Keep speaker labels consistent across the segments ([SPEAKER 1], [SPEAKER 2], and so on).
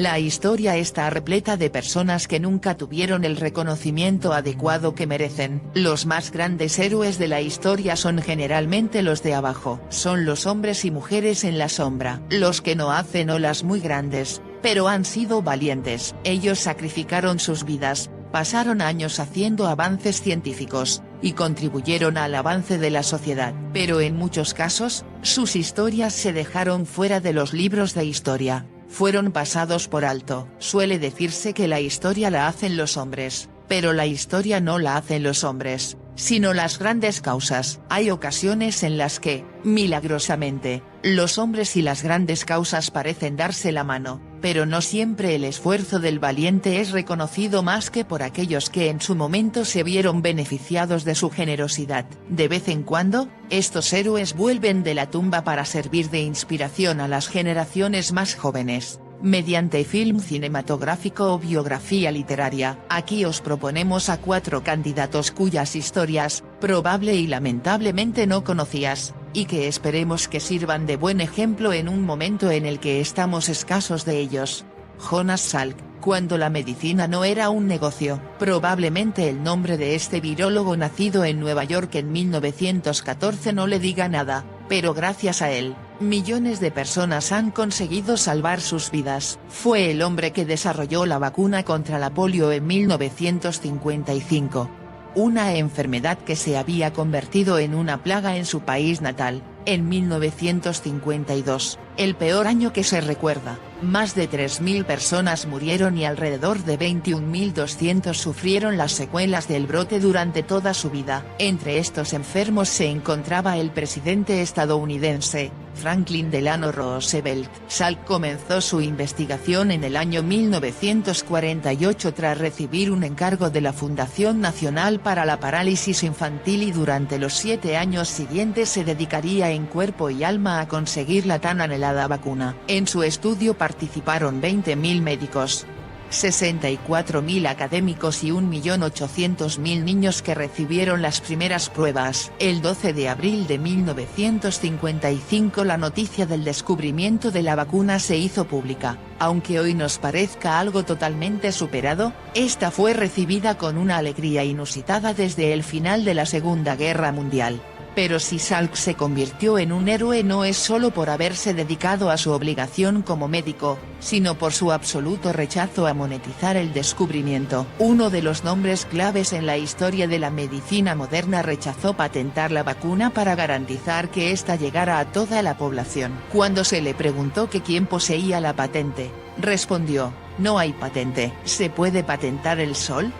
[SPEAKER 1] La historia está repleta de personas que nunca tuvieron el reconocimiento adecuado que merecen. Los más grandes héroes de la historia son generalmente los de abajo. Son los hombres y mujeres en la sombra. Los que no hacen olas muy grandes, pero han sido valientes. Ellos sacrificaron sus vidas, pasaron años haciendo avances científicos, y contribuyeron al avance de la sociedad. Pero en muchos casos, sus historias se dejaron fuera de los libros de historia. Fueron pasados por alto. Suele decirse que la historia la hacen los hombres, pero la historia no la hacen los hombres, sino las grandes causas. Hay ocasiones en las que, milagrosamente, los hombres y las grandes causas parecen darse la mano, pero no siempre el esfuerzo del valiente es reconocido más que por aquellos que en su momento se vieron beneficiados de su generosidad. De vez en cuando, estos héroes vuelven de la tumba para servir de inspiración a las generaciones más jóvenes, mediante film cinematográfico o biografía literaria. Aquí os proponemos a 4 candidatos cuyas historias, probable y lamentablemente no conocías, y que esperemos que sirvan de buen ejemplo en un momento en el que estamos escasos de ellos. Jonas Salk, cuando la medicina no era un negocio. Probablemente el nombre de este virólogo nacido en Nueva York en 1914 no le diga nada, pero gracias a él, millones de personas han conseguido salvar sus vidas. Fue el hombre que desarrolló la vacuna contra la polio en 1955. Una enfermedad que se había convertido en una plaga en su país natal. En 1952, el peor año que se recuerda, más de 3.000 personas murieron y alrededor de 21.200 sufrieron las secuelas del brote durante toda su vida. Entre estos enfermos se encontraba el presidente estadounidense, Franklin Delano Roosevelt. Salk comenzó su investigación en el año 1948 tras recibir un encargo de la Fundación Nacional para la Parálisis Infantil y durante los 7 años siguientes se dedicaría en cuerpo y alma a conseguir la tan anhelada vacuna. En su estudio participaron 20.000 médicos, 64.000 académicos y 1.800.000 niños que recibieron las primeras pruebas. El 12 de abril de 1955 la noticia del descubrimiento de la vacuna se hizo pública. Aunque hoy nos parezca algo totalmente superado, esta fue recibida con una alegría inusitada desde el final de la Segunda Guerra Mundial. Pero si Salk se convirtió en un héroe no es solo por haberse dedicado a su obligación como médico, sino por su absoluto rechazo a monetizar el descubrimiento. Uno de los nombres claves en la historia de la medicina moderna rechazó patentar la vacuna para garantizar que ésta llegara a toda la población. Cuando se le preguntó que quién poseía la patente, respondió: "No hay patente". ¿Se puede patentar el sol?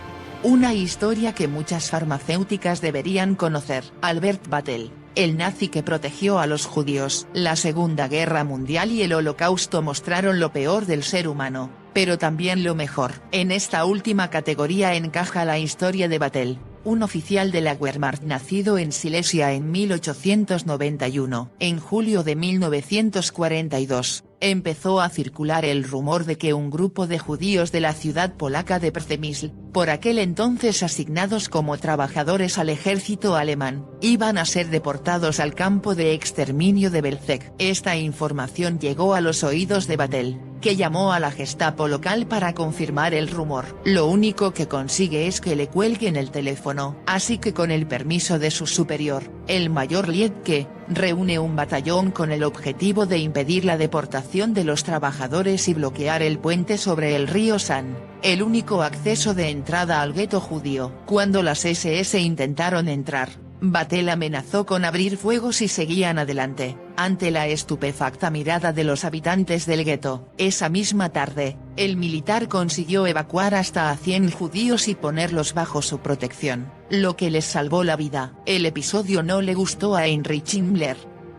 [SPEAKER 1] Una historia que muchas farmacéuticas deberían conocer. Albert Battel, el nazi que protegió a los judíos. La Segunda Guerra Mundial y el Holocausto mostraron lo peor del ser humano, pero también lo mejor. En esta última categoría encaja la historia de Battel, un oficial de la Wehrmacht nacido en Silesia en 1891. En julio de 1942, empezó a circular el rumor de que un grupo de judíos de la ciudad polaca de Przemysl, por aquel entonces asignados como trabajadores al ejército alemán, iban a ser deportados al campo de exterminio de Belzec. Esta información llegó a los oídos de Battel, que llamó a la Gestapo local para confirmar el rumor. Lo único que consigue es que le cuelguen el teléfono, así que con el permiso de su superior, el mayor Liedtke, reúne un batallón con el objetivo de impedir la deportación de los trabajadores y bloquear el puente sobre el río San, el único acceso de entrada al gueto judío. Cuando las SS intentaron entrar, Battel amenazó con abrir fuego si seguían adelante, ante la estupefacta mirada de los habitantes del gueto. Esa misma tarde, el militar consiguió evacuar hasta a 100 judíos y ponerlos bajo su protección, lo que les salvó la vida. El episodio no le gustó a Heinrich Himmler,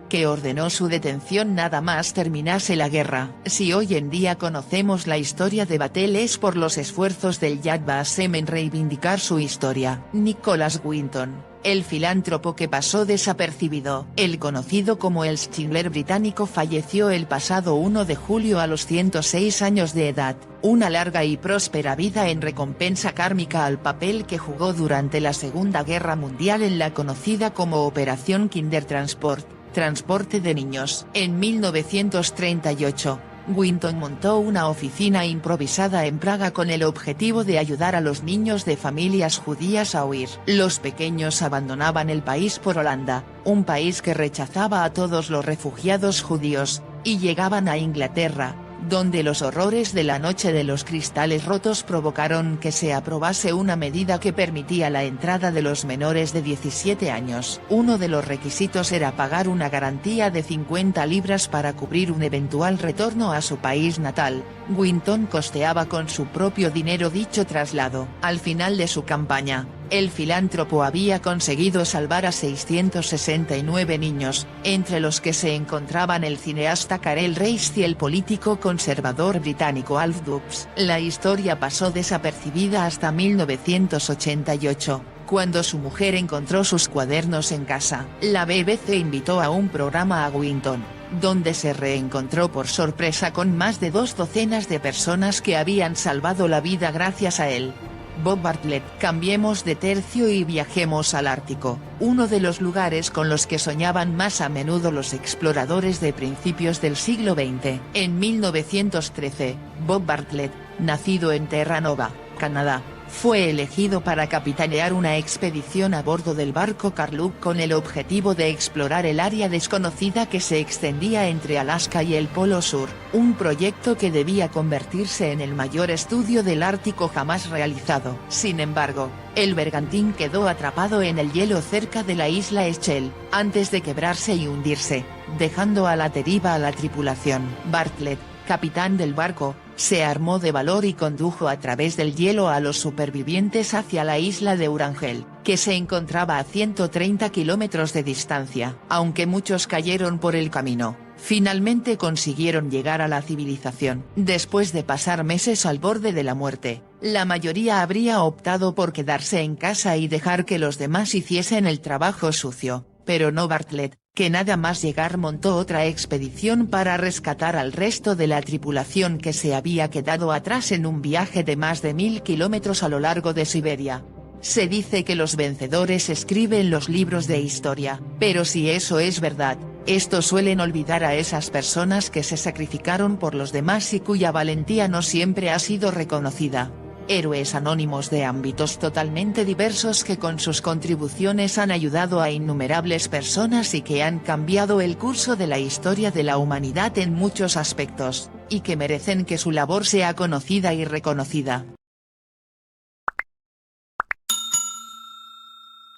[SPEAKER 1] que ordenó su detención nada más terminase la guerra. Si hoy en día conocemos la historia de Battel es por los esfuerzos del Yad Vashem en reivindicar su historia. Nicholas Winton, el filántropo que pasó desapercibido, el conocido como el Schindler británico, falleció el pasado 1 de julio a los 106 años de edad. Una larga y próspera vida en recompensa kármica al papel que jugó durante la Segunda Guerra Mundial en la conocida como Operación Kindertransport, transporte de niños. En 1938, Winton montó una oficina improvisada en Praga con el objetivo de ayudar a los niños de familias judías a huir. Los pequeños abandonaban el país por Holanda, un país que rechazaba a todos los refugiados judíos, y llegaban a Inglaterra, donde los horrores de la noche de los cristales rotos provocaron que se aprobase una medida que permitía la entrada de los menores de 17 años. Uno de los requisitos era pagar una garantía de 50 libras para cubrir un eventual retorno a su país natal. Winton costeaba con su propio dinero dicho traslado. Al final de su campaña, el filántropo había conseguido salvar a 669 niños, entre los que se encontraban el cineasta Karel Reisz y el político conservador británico Alf Dukes. La historia pasó desapercibida hasta 1988, cuando su mujer encontró sus cuadernos en casa. La BBC invitó a un programa a Winton, donde se reencontró por sorpresa con más de 2 docenas de personas que habían salvado la vida gracias a él. Bob Bartlett. Cambiemos de tercio y viajemos al Ártico, uno de los lugares con los que soñaban más a menudo los exploradores de principios del siglo XX. En 1913, Bob Bartlett, nacido en Terranova, Canadá, fue elegido para capitanear una expedición a bordo del barco Karluk con el objetivo de explorar el área desconocida que se extendía entre Alaska y el Polo Sur, un proyecto que debía convertirse en el mayor estudio del Ártico jamás realizado. Sin embargo, el bergantín quedó atrapado en el hielo cerca de la isla Schell, antes de quebrarse y hundirse, dejando a la deriva a la tripulación. Bartlett, capitán del barco, se armó de valor y condujo a través del hielo a los supervivientes hacia la isla de Urangel, que se encontraba a 130 kilómetros de distancia. Aunque muchos cayeron por el camino, finalmente consiguieron llegar a la civilización. Después de pasar meses al borde de la muerte, la mayoría habría optado por quedarse en casa y dejar que los demás hiciesen el trabajo sucio, pero no Bartlett, que nada más llegar montó otra expedición para rescatar al resto de la tripulación que se había quedado atrás en un viaje de más de 1000 kilómetros a lo largo de Siberia. Se dice que los vencedores escriben los libros de historia, pero si eso es verdad, estos suelen olvidar a esas personas que se sacrificaron por los demás y cuya valentía no siempre ha sido reconocida. Héroes anónimos de ámbitos totalmente diversos que con sus contribuciones han ayudado a innumerables personas y que han cambiado el curso de la historia de la humanidad en muchos aspectos, y que merecen que su labor sea conocida y reconocida.